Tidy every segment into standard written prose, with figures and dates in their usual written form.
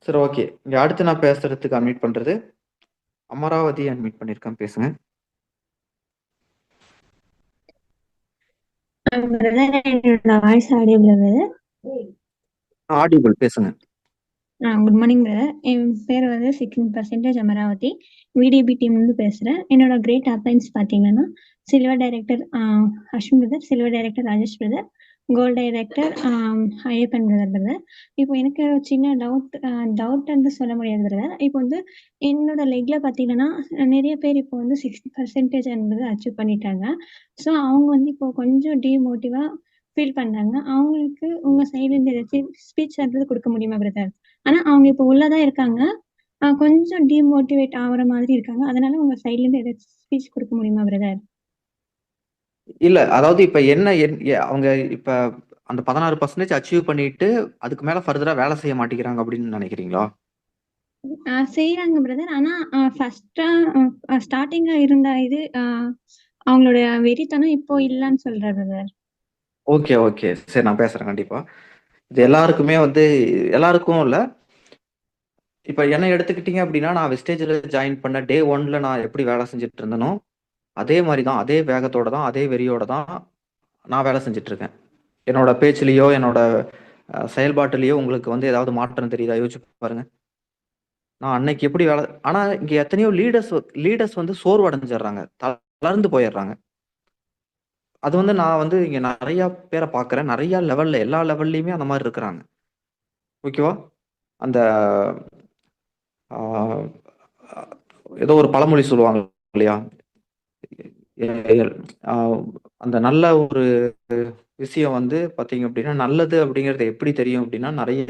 சரி, ஓகே. இங்க அடுத்து நான் பேசுறதுக்கு அன்மியூட் பண்றது அமராவதி அன்மியூட் பண்ணியிருக்கேன், பேசுங்க. பிரதர், என்னோட வாய்ஸ் ஆடியபிள் பிரதர்? ஆடிபிள், பேசுங்க. Good morning brother. என் பேர் வந்து 16% அமராவதி. விடிபி டீம்லேருந்து பேசுகிறேன். என்னோட கிரேட் அப்ளைன்ஸ் பார்த்தீங்கன்னா, silver director Ashwin brother, silver director Rajesh brother, gold director Ayyappan brother. இப்போ எனக்கு ஒரு சின்ன டவுட் வந்து சொல்ல முடியாது பிரதர். இப்போ வந்து என்னோட லெக்ல பார்த்தீங்கன்னா, நிறைய பேர் இப்போ வந்து 60% என்பது அச்சீவ் பண்ணிட்டாங்க. ஸோ அவங்க வந்து இப்போ கொஞ்சம் டிமோட்டிவாக ஃபீல் பண்றாங்க. அவங்களுக்கு உங்க சைட்லேருந்து ஏதாச்சும் ஸ்பீச் ஏதாவது கொடுக்க முடியுமா பிரதர்? ஆனா அவங்க இப்போ உள்ளதா இருக்காங்க. கொஞ்சம் டிமோட்டிவேட் ஆகுற மாதிரி இருக்காங்க. அதனால உங்க சைட்ல இருந்து ஏதாச்சும் ஸ்பீச் கொடுக்க முடியுமா பிரதர்? இல்ல, அதாவது இப்ப என்ன அவங்க இப்ப அந்த 16% அச்சீவ் பண்ணிட்டு அதுக்கு மேல ஃபர்தரா வேலை செய்ய மாட்டேங்கிறாங்க அப்படின்னு நினைக்கிறீங்களா? செய்றாங்க பிரதர். ஆனா ஃபர்ஸ்ட்டா ஸ்டார்ட்டிங்கா இருந்த இது அவங்களோட வெறித்தனம் இப்போ இல்லன்னு சொல்றேன் பிரதர். Okay, okay. சரி, நான் பேசுறேன் கண்டிப்பா. இது எல்லாருக்குமே வந்து எல்லாருக்கும் இல்ல. இப்ப என்ன எடுத்துக்கிட்டீங்க அப்படின்னா, நான் வெஸ்டேஜ்ல ஜாயின் பண்ண டே 1ல நான் எப்படி வேலை செஞ்சுட்டு இருந்தேனோ, அதே மாரி தான், அதே வேகத்தோட தான், அதே வெறியோட தான் நான் வேலை செஞ்சுட்டு இருக்கேன். என்னோட பேச்சுலயோ, என்னோட செயல்பாட்டுலயோ உங்களுக்கு வந்து ஏதாவது மாற்றம் தெரியுதா? யோசிச்சு பாருங்க. நான் அன்னைக்கு எப்படி வேலை ஆனா இங்க எத்தனையோ லீடர்ஸ் வந்து சோர்வடைஞ்சிடுறாங்க. தளர்ந்து போயிடுறாங்க. அது வந்து நான் வந்து இங்க நெறைய பேர பார்க்குறேன். நெறைய லெவல்ல எல்லா லெவல்லயுமே அந்த மாரி இருக்கிறாங்க. ஓகேவா? அந்த ஆ ஏதோ ஒரு பழமொழி சொல்லுவாங்க இல்லையா? எ எல் ஆ அந்த நல்ல ஒரு விஷயம் வந்து பார்த்தீங்க அப்படின்னா, நல்லது அப்படிங்கிறது எப்படி தெரியும் அப்படின்னா, நெறைய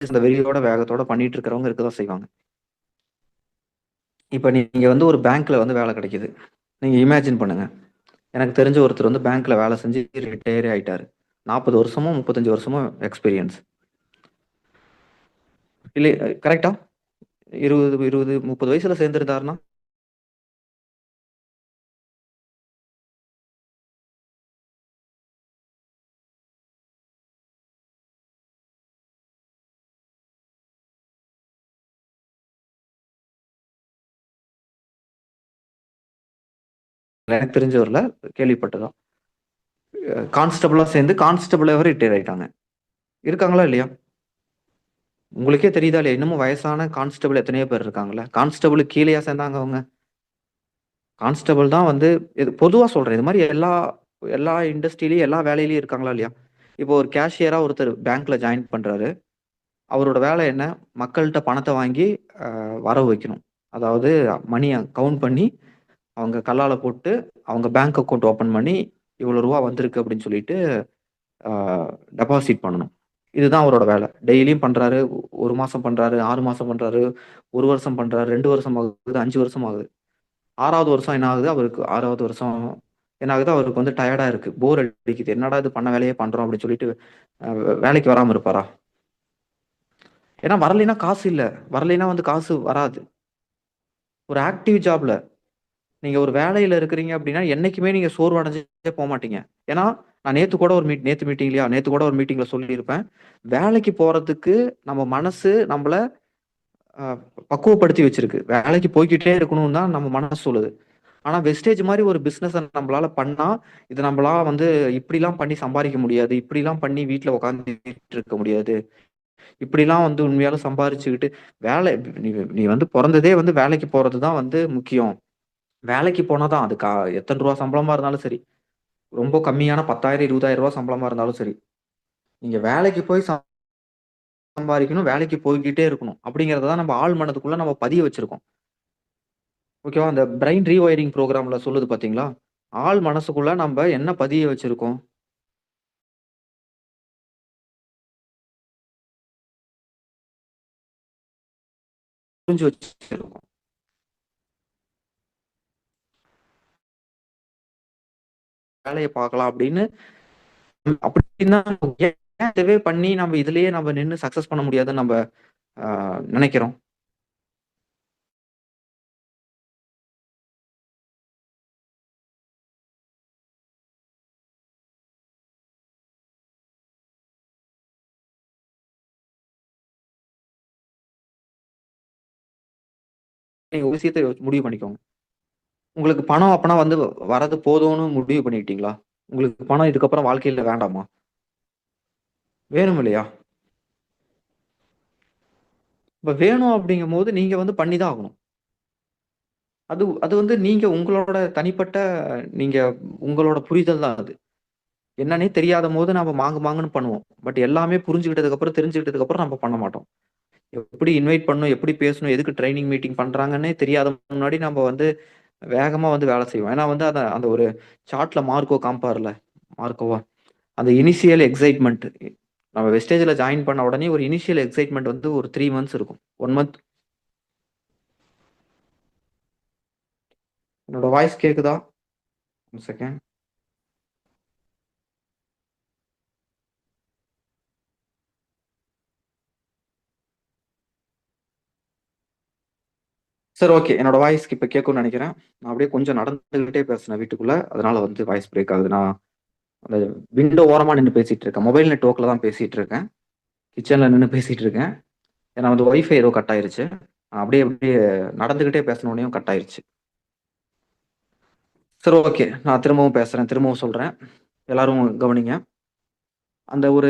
இந்த வெறியோட, வேகத்தோட பண்ணிட்டு இருக்கிறவங்க இருக்க தான் செய்வாங்க. இப்ப நீங்க வந்து ஒரு பேங்க்ல வந்து வேலை கிடைக்குது. நீங்க இமேஜின் பண்ணுங்க. எனக்கு தெரிஞ்ச ஒருத்தர் வந்து பேங்க்ல வேலை செஞ்சு ரிட்டயரே ஆயிட்டாரு. 40 வருஷமோ, 35 வருஷமோ எக்ஸ்பீரியன்ஸ். இல்ல, கரெக்ட்டா? 20, 30 வயசுல சேர்ந்திருந்தாருன்னா, எனக்கு தெரிஞ்சவர்ல கேள்விப்பட்டதான். கான்ஸ்டபிளா சேர்ந்து கான்ஸ்டபிளாவே ரிட்டயர் ஆயிட்டாங்க. இருக்காங்களா இல்லையா? உங்களுக்கே தெரியுதா இல்லையா? இன்னமும் வயசான கான்ஸ்டபிள் எத்தனையோ பேர் இருக்காங்கல்ல. கான்ஸ்டபிளுக்கு கீழயா சேர்ந்தாங்க அவங்க? கான்ஸ்டபிள் தான் வந்து இது பொதுவா சொல்றேன். இது மாரி எல்லா எல்லா இண்டஸ்ட்ரியிலயும், எல்லா வேலையிலயும் இருக்காங்களா இல்லையா? இப்போ ஒரு கேஷியரா ஒருத்தர் பேங்க்ல ஜாயின் பண்றாரு. அவரோட வேலை என்ன? மக்கள்ட்ட பணத்த வாங்கி வரவு வைக்கணும். அதாவது மணிய கவுண்ட் பண்ணி, அவங்க கல்லால போட்டு, அவங்க பேங்க் அக்கவுண்ட் ஓப்பன் பண்ணி, இவ்வளோ ரூவா வந்திருக்கு அப்படின்னு சொல்லிட்டு ஆ டெபாசிட் பண்ணணும். இதுதான் அவரோட வேலை. டெய்லியும் பண்றாரு. 1 மாசம் பண்றாரு, 6 மாசம் பண்றாரு, 1 வருஷம் பண்றாரு, 2 வருஷம் ஆகுது, 5 வருஷம் ஆகுது. 6வது வருஷம் என்ன ஆகுது அவருக்கு 6வது வருஷம் என்ன ஆகுது, அவருக்கு வந்து டயர்டா இருக்கு. போர் அடிக்குது. என்னடா இது பண்ண வேலையே பண்றோம் அப்படின்னு சொல்லிட்டு அ வேலைக்கு வராம இருப்பாரா? ஏன்னா வரலைன்னா காசு இல்ல. வரலைன்னா வந்து காசு வராது. ஒரு ஆக்டிவ் ஜாப்ல நீங்க ஒரு வேலையில இருக்கிறீங்க அப்படின்னா, என்னைக்குமே நீங்க சோர்வடைஞ்சே போமாட்டீங்க. ஏன்னா, நான் நேத்து கூட ஒரு நேத்து மீட்டிங்லயா? நேத்து கூட ஒரு மீட்டிங்ல சொல்லியிருப்பேன். வேலைக்கு போறதுக்கு நம்ம மனசு நம்மள அ பக்குவப்படுத்தி வச்சிருக்கு. வேலைக்கு போய்க்கிட்டே இருக்கணும்னு தான் நம்ம மனசு சொல்லுது. ஆனா வெஸ்டேஜ் மாரி ஒரு பிசினஸ நம்மளால பண்ணா, இது நம்மளால வந்து இப்படிலாம் பண்ணி சம்பாரிக்க முடியாது. இப்படிலாம் பண்ணி வீட்ல உட்கார்ந்துட்டு இருக்க முடியாது. இப்படிலாம் வந்து உண்மையாலும் சம்பாரிச்சுக்கிட்டு வேலை நீ நீ வந்து பொறந்ததே வந்து வேலைக்கு போறது தான் வந்து முக்கியம். வேலைக்கு போனா தான் அது எத்தன ரூவா சம்பளமா இருந்தாலும் சரி. ரொம்ப கம்மியான 10,000 20,000 சம்பளமா இருந்தாலும் சரி. நீங்க வேலைக்கு போய் சம்பாரிக்கணும். வேலைக்கு போய்க்கிட்டே இருக்கணும். அப்படிங்கிறத தான் நம்ம ஆழ் மனதுக்குள்ள நம்ம பதிய வச்சிருக்கோம். ஓகேவா? அந்த பிரெயின் ரீவயரிங் புரோகிராம்ல சொல்லுது பார்த்தீங்களா? ஆழ் மனசுக்குள்ள நம்ப என்ன பதிய வச்சிருக்கோம்? புரிஞ்சு வச்சிருக்கோம். வேலைய பார்க்கலாம் அப்படின்னு அப்படின்னா ஏன் ஏன் இதுவே பண்ணி நம்ம இதுலயே நம்ம நின்னு சக்சஸ் பண்ண முடியாதுன்னு நம்ம நினைக்கிறோம்? நீங்க ஒரு விஷயத்த முடிவு பண்ணிக்கோங்க. உங்களுக்கு பணம் அப்பனா வந்து வரது போதும்னு முடிவு பண்ணிக்கிட்டீங்களா? உங்களுக்கு பணம் இதுக்கப்புறம் வாழ்க்கையில வேண்டாமா? வேணும் இல்லையா? இப்ப வேணும் அப்படிங்கும்போது நீங்க வந்து பண்ணி தான் ஆகணும். அது அது வந்து நீங்க உங்களோட தனிப்பட்ட நீங்க உங்களோட புரிதல் தான் அது. என்னன்னே தெரியாதபோது நம்ம மாங்கு மாங்குன்னு பண்ணுவோம். பட் எல்லாமே புரிஞ்சுக்கிட்டதுக்கு அப்புறம், தெரிஞ்சுக்கிட்டதுக்கு அப்புறம் நம்ம பண்ண மாட்டோம். எப்படி இன்வைட் பண்ணணும், எப்படி பேசணும், எதுக்கு ட்ரெய்னிங் மீட்டிங் பண்றாங்கன்னே தெரியாத முன்னாடி நம்ம வந்து வேகமா வந்து வேலை செய்வோம். ஏன்னா வந்து அத அந்த ஒரு சார்ட்ல மார்க்கோ காமிப்பார்ல. மார்க்கோவா? அந்த இனிஷியல் எக்ஸைட்மென்ட் நம்ம வெஸ்டேஜ்ல ஜாயின் பண்ண உடனே ஒரு இனிஷியல் எக்ஸைட்மென்ட் வந்து ஒரு 3 மந்த்ஸ் இருக்கும். 1 மந்த். என்னோட வாய்ஸ் கேக்குதா? 1 செகண்ட். சரி, ஓகே. என்னோட வாய்ஸ் இப்ப கேட்கும்னு நெனைக்கிறேன். நான் அப்படியே கொஞ்சம் நடந்துகிட்டே பேசுனேன் வீட்டுக்குள்ள. அதனால வந்து வாய்ஸ் பிரேக் ஆகுது. நான் அந்த விண்டோ ஓரமா நின்னு பேசிட்டு இருக்கேன். மொபைல் நெட்வொர்க்ல தான் பேசிட்டு இருக்கேன். கிச்சன்ல நின்னு பேசிட்டு இருக்கேன். ஏன்னா வந்து வைஃபை ஏதோ கட் ஆயிருச்சு. அப்படியே அப்படியே நடந்துகிட்டே பேசினோனேயும் கட் ஆயிருச்சு. சரி, ஓகே. நான் திரும்பவும் பேசுறேன். திரும்பவும் சொல்றேன். எல்லாரும் கவனிங்க. அந்த ஒரு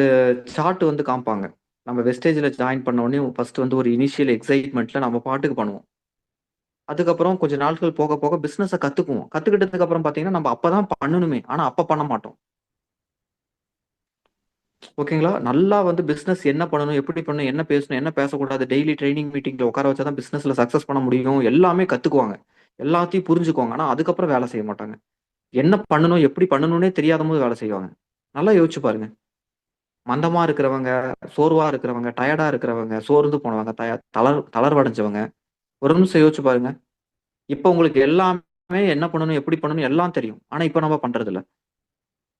சார்ட் வந்து காமிப்பாங்க. நம்ம வெஸ்டேஜ்ல ஜாயின் பண்ண உடனே ஃபர்ஸ்ட் வந்து ஒரு இனிஷியல் எக்ஸைட்மென்ட்ல நம்ம பாட்டுக்கு பண்ணுவோம். அதுக்கப்புறம் கொஞ்ச நாட்கள் போக போக பிசினஸ கத்துக்குவோம். கத்துக்கிட்டதுக்கு அப்புறம் பார்த்தீங்கன்னா, நம்ம அப்பதான் பண்ணணுமே. ஆனா அப்ப பண்ண மாட்டோம். ஓகேங்களா? நல்லா வந்து பிசினஸ் என்ன பண்ணணும்? எப்படி பண்ணணும்? என்ன பேசணும்? என்ன பேசக்கூடாது? டெய்லி ட்ரெய்னிங் மீட்டிங்ல உட்கார வச்சா தான் பிசினஸ்ல சக்சஸ் பண்ண முடியும். எல்லாமே கத்துக்குவாங்க. எல்லாத்தையும் புரிஞ்சுக்குவாங்க. ஆனா அதுக்கப்புறம் வேலை செய்ய மாட்டாங்க. என்ன பண்ணணும்? எப்படி பண்ணணும்னே தெரியாதபோது வேலை செய்வாங்க. நல்லா யோசிச்சு பாருங்க. மந்தமா இருக்கிறவங்க, சோர்வா இருக்கிறவங்க, டயர்டா இருக்கிறவங்க, சோர்ந்து போனவங்க, தளர்வடைஞ்சவங்க. ஒரு நிமிஷம் யோசிச்சு பாருங்க. இப்ப உங்களுக்கு எல்லாமே என்ன பண்ணணும்? எப்படி பண்ணணும்? எல்லாம் தெரியும். ஆனா இப்ப நம்ம பண்றதில்ல.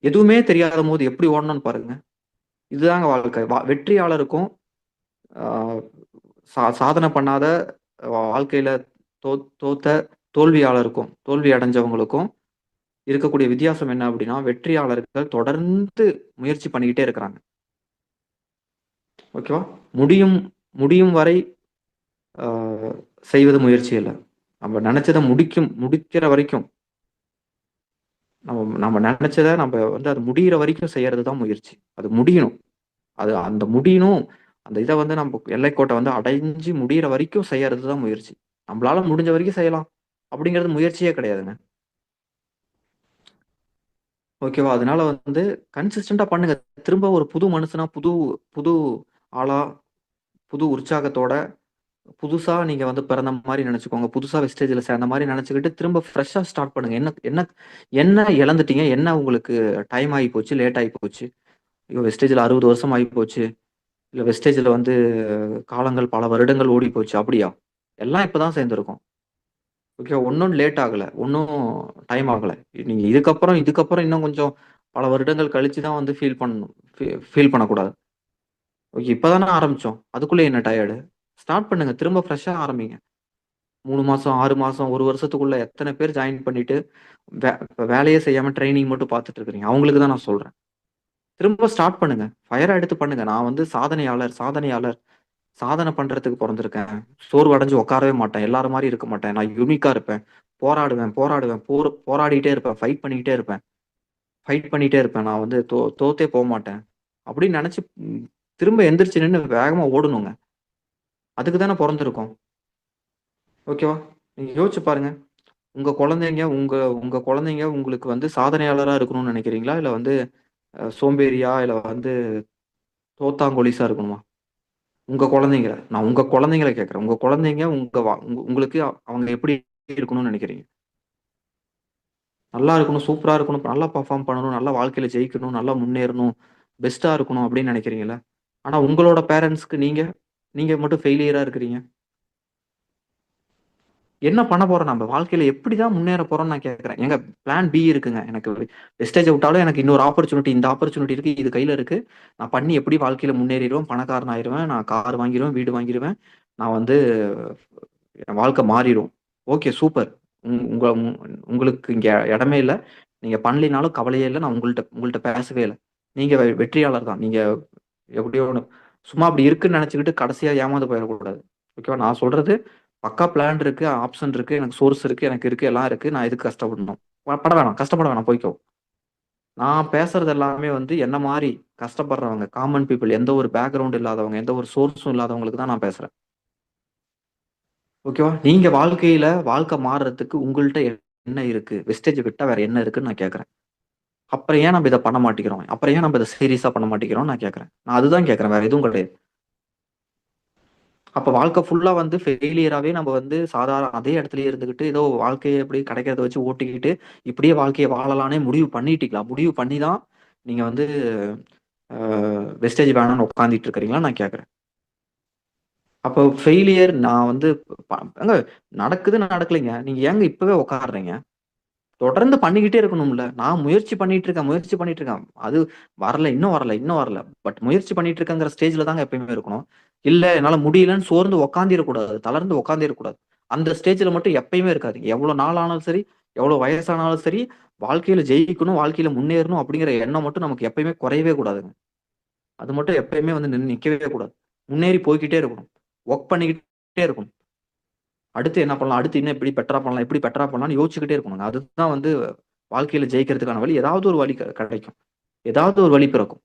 எதுவுமே தெரியாதபோது எப்படி ஓடணும்னு பாருங்க. இதுதாங்க வாழ்க்கை. வெற்றியாளருக்கும் ஆ சாதனை பண்ணாத வாழ்க்கையில தோத்த தோல்வியாளருக்கும், தோல்வி அடைஞ்சவங்களுக்கும் இருக்கக்கூடிய வித்தியாசம் என்ன அப்படின்னா, வெற்றியாளர்கள் தொடர்ந்து முயற்சி பண்ணிக்கிட்டே இருக்கிறாங்க. ஓகேவா? முடியும் முடியும் வரை ஆ செய்வது முயற்சி இல்ல. நம்ம நெனச்சத முடிக்கிற வரைக்கும், நம்ம நெனச்சத நம்ம வந்து அது முடியிற வரைக்கும் செய்யறது தான் முயற்சி. அது முடியணும். அது அந்த முடியணும். அந்த இத வந்து நம்ம எல்லைக்கோட்ட வந்து அடைஞ்சு முடியிற வரைக்கும் செய்யறது தான் முயற்சி. நம்மளால முடிஞ்ச வரைக்கும் செய்யலாம். அப்படிங்கிறது முயற்சியே கிடையாதுங்க. ஓகேவா? அதனால வந்து கன்சிஸ்டன்ட்டா பண்ணுங்க. திரும்ப ஒரு புது மனுஷனா, புது புது ஆளா, புது உற்சாகத்தோட, புதுசா நீங்க வந்து பிறந்த மாரி நெனச்சுக்கோங்க. புதுசா வெஸ்டேஜ்ல சேர்ந்த மாரி நெனச்சுக்கிட்டு, திரும்ப ஃப்ரெஷ்ஷா ஸ்டார்ட் பண்ணுங்க. என்ன என்ன என்ன இழந்துட்டீங்க? என்ன உங்களுக்கு டைம் ஆயி போச்சு? லேட் ஆயி போச்சு? ஐயோ! வெஸ்டேஜ்ல 60 வருஷம் ஆயி போச்சு. இல்ல வெஸ்டேஜ்ல வந்து காலங்கள் பல வருடங்கள் ஓடி போச்சு. அப்படியா? எல்லாம் இப்ப தான் சேர்ந்திருக்கோம். ஓகே. ஒண்ணும் லேட் ஆகல. ஒண்ணும் டைம் ஆகல. நீங்க இதுக்கப்புறம் இன்னும் கொஞ்சம் பல வருடங்கள் கழிச்சு தான் வந்து ஃபீல் பண்ணணும். ஃபீல் பண்ணக்கூடாது. ஓகே. இப்ப தானே ஆரம்பிச்சோம். அதுக்குள்ள என்ன டயர்டு? ஸ்டார்ட் பண்ணுங்க. திரும்ப ஃப்ரெஷ்ஷா ஆரம்பிங்க. 3 மாசம், 6 மாசம், 1 வருஷத்துக்குள்ள எத்தன பேர் ஜாயின் பண்ணிட்டு, இப்ப வேலையே செய்யாம ட்ரெய்னிங் மட்டும் பார்த்துட்டு இருக்கிறீங்க. அவங்களுக்கு தான் நான் சொல்றேன். திரும்ப ஸ்டார்ட் பண்ணுங்க. ஃபயரா எடுத்து பண்ணுங்க. நான் வந்து சாதனையாளர், சாதனையாளர். சாதனை பண்றதுக்கு பொறந்திருக்கேன். சோர்வடைஞ்சு உட்காரவே மாட்டேன். எல்லாரும் மாரி இருக்க மாட்டேன். நான் யுனிக்கா இருப்பேன். போராடுவேன், போராடுவேன். போராடிட்டே இருப்பேன். ஃபைட் பண்ணிட்டே இருப்பேன். நான் வந்து தோத்தே போமாட்டேன். அப்படின்னு நெனச்சு திரும்ப எந்திரிச்சு நின்னு வேகமா ஓடணுங்க. அதுக்கு தானே பொறந்திருக்கோம். ஓகேவா? நீங்க யோசிச்சு பாருங்க. உங்க உங்க குழந்தைங்க உங்களுக்கு வந்து சாதனையாளரா இருக்கணும்னு நெனைக்கிறீங்களா? இல்ல வந்து சோம்பேறியா? இல்ல வந்து தோத்தாங்கோலிஸா இருக்கணுமா? உங்க குழந்தைங்கள. நான் உங்க குழந்தைங்கள கேட்கிறேன். உங்க குழந்தைங்க உங்களுக்கு அவங்க எப்படி இருக்கணும்னு நெனைக்கிறீங்க? நல்லா இருக்கணும், சூப்பரா இருக்கணும், நல்லா பெர்ஃபார்ம் பண்ணணும், நல்லா வாழ்க்கையில ஜெயிக்கணும், நல்லா முன்னேறணும், பெஸ்ட்டா இருக்கணும் அப்படின்னு நெனைக்கிறீங்கல்ல? ஆனா உங்களோட பேரன்ட்ஸ்க்கு நீங்க நீங்க மட்டும் ஃபெயிலியரா இருக்கிறீங்க. என்ன பண்ண போறோம் நம்ம வாழ்க்கையில எப்படிதான் முன்னேற போறோம்னு நான் கேட்கறேன். எங்க பிளான் பி இருக்குங்க. எனக்கு வெஸ்டேஜ் விட்டாலும் எனக்கு இன்னொரு ஆப்பர்ச்சுனிட்டி, இந்த ஆப்பர்ச்சுனிட்டி இருக்கு, இது கையில இருக்கு. நான் பண்ணி எப்படி வாழ்க்கையில முன்னேறிடுவேன், பணக்காரன் ஆயிருவேன், நான் கார் வாங்கிடுவேன், வீடு வாங்கிடுவேன், நான் வந்து என் வாழ்க்கை மாறிடும். Okay, super. உங்களுக்கு இங்க இடமே இல்லை. நீங்க பண்ணலினாலும் கவலையே இல்லை. நான் உங்கள்கிட்ட பேசவே இல்லை. நீங்க வெற்றியாளர் தான். நீங்க எப்படியோ ஒண்ணு சும்மா அப்படி இருக்குன்னு நினைச்சுக்கிட்டு கடைசியா ஏமாந்து போயிடக்கூடாது. ஓகேவா? நான் சொல்றது பக்கா பிளான் இருக்கு, ஆப்ஷன் இருக்கு, எனக்கு சோர்ஸ் இருக்கு, எனக்கு இருக்கு, எல்லாம் இருக்கு. நான் எதுக்கு கஷ்டப்படணும்? பட வேணாம், கஷ்டப்பட வேணாம், போய்க்கோ. நான் பேசுறது எல்லாமே வந்து என்ன மாதிரி கஷ்டப்படுறவங்க, காமன் பீப்புள், எந்த ஒரு பேக்ரவுண்ட் இல்லாதவங்க, எந்த ஒரு சோர்ஸும் இல்லாதவங்களுக்கு தான் நான் பேசுறேன். ஓகேவா? நீங்க வாழ்க்கை மாறுறதுக்கு உங்கள்கிட்ட என்ன இருக்கு? வெஸ்டேஜ் விட்டா வேற என்ன இருக்குன்னு நான் கேட்கறேன். அப்புறம் ஏன் நம்ம இதை பண்ண மாட்டேங்கிறோம்? அப்புறம் ஏன் நம்ம இதை சீரியஸா பண்ண மாட்டேங்கிறோம் நான் கேட்கறேன். நான் அதுதான் கேட்கறேன், வேற எதுவும் கிடையாது. அப்ப வாழ்க்கை ஃபுல்லா வந்து ஃபெயிலியராவே நம்ம வந்து சாதாரண அதே இடத்துலயே இருந்துகிட்டு ஏதோ வாழ்க்கையை எப்படி கிடைக்கிறத வச்சு ஓட்டிக்கிட்டு இப்படியே வாழ்க்கையை வாழலானே முடிவு பண்ணிட்டீங்களா? முடிவு பண்ணி தான் நீங்க வந்து வெஸ்டேஜ் வேணும்னு உட்காந்துட்டு இருக்கிறீங்களா நான் கேட்கறேன். அப்போ ஃபெயிலியர் நான் வந்து ஏங்க நடக்குது நடக்கலைங்க, நீங்க ஏங்க இப்பவே உட்காடுறீங்க? தொடர்ந்து பண்ணிக்கிட்டே இருக்கணும்ல. நான் முயற்சி பண்ணிட்டு இருக்கேன். அது வரல, இன்னும் வரல. பட் முயற்சி பண்ணிட்டு இருக்கேங்கிற ஸ்டேஜ்ல தாங்க எப்பயுமே இருக்கணும். இல்ல என்னால முடியலன்னு சோர்ந்து உட்காந்திரக்கூடாது. தளர்ந்து உட்காந்திரக்கூடாது. அந்த ஸ்டேஜ்ல மட்டும் எப்பயுமே இருக்காதீங்க. எவ்வளவு நாள் ஆனாலும் சரி, எவ்வளவு வயசானாலும் சரி, வாழ்க்கையில ஜெயிக்கணும், வாழ்க்கையில முன்னேறணும் அப்படிங்கிற எண்ணம் மட்டும் நமக்கு எப்பயுமே குறையவே கூடாதுங்க. அது மட்டும் எப்பயுமே வந்து நிக்கவே கூடாது. முன்னேறி போய்க்கிட்டே இருக்கணும். ஒர்க் பண்ணிக்கிட்டே இருக்கணும். அடுத்து என்ன பண்ணலாம்? அடுத்து இன்னும் எப்படி பெட்டரா பண்ணலாம்? எப்படி பெட்டரா பண்ணலாம்ன்னு யோசிச்சுக்கிட்டே இருக்கணுங்க. அதுதான் வந்து வாழ்க்கையில ஜெயிக்கிறதுக்கான வழி. ஏதாவது ஒரு வழி கிடைக்கும். ஏதாவது ஒரு வழி பிறக்கும்.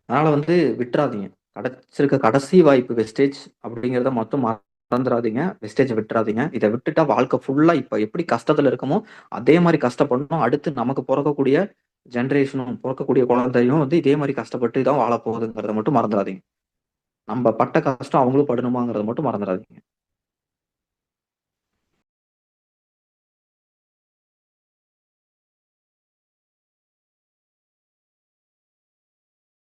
அதனால வந்து விட்டுறாதீங்க. கிடைச்சிருக்க கடைசி வாய்ப்பு வெஸ்டேஜ் அப்படிங்கிறத மட்டும் மறந்துடாதீங்க. வெஸ்டேஜ விட்டுறாதீங்க. இத விட்டுட்டா வாழ்க்கை ஃபுல்லா இப்ப எப்படி கஷ்டத்துல இருக்கமோ, அதே மாரி கஷ்டப்படணும். அடுத்து நமக்கு பொறக்கக்கூடிய ஜெனரேஷனும், பொறக்கக்கூடிய குழந்தையும் வந்து இதே மாரி கஷ்டப்பட்டு தான் வாழப்போகுதுங்கிறத மட்டும் மறந்துடாதீங்க. நம்ம பட்ட கஷ்டம் அவங்களும் படணுமாங்கிறத மட்டும் மறந்துடாதீங்க.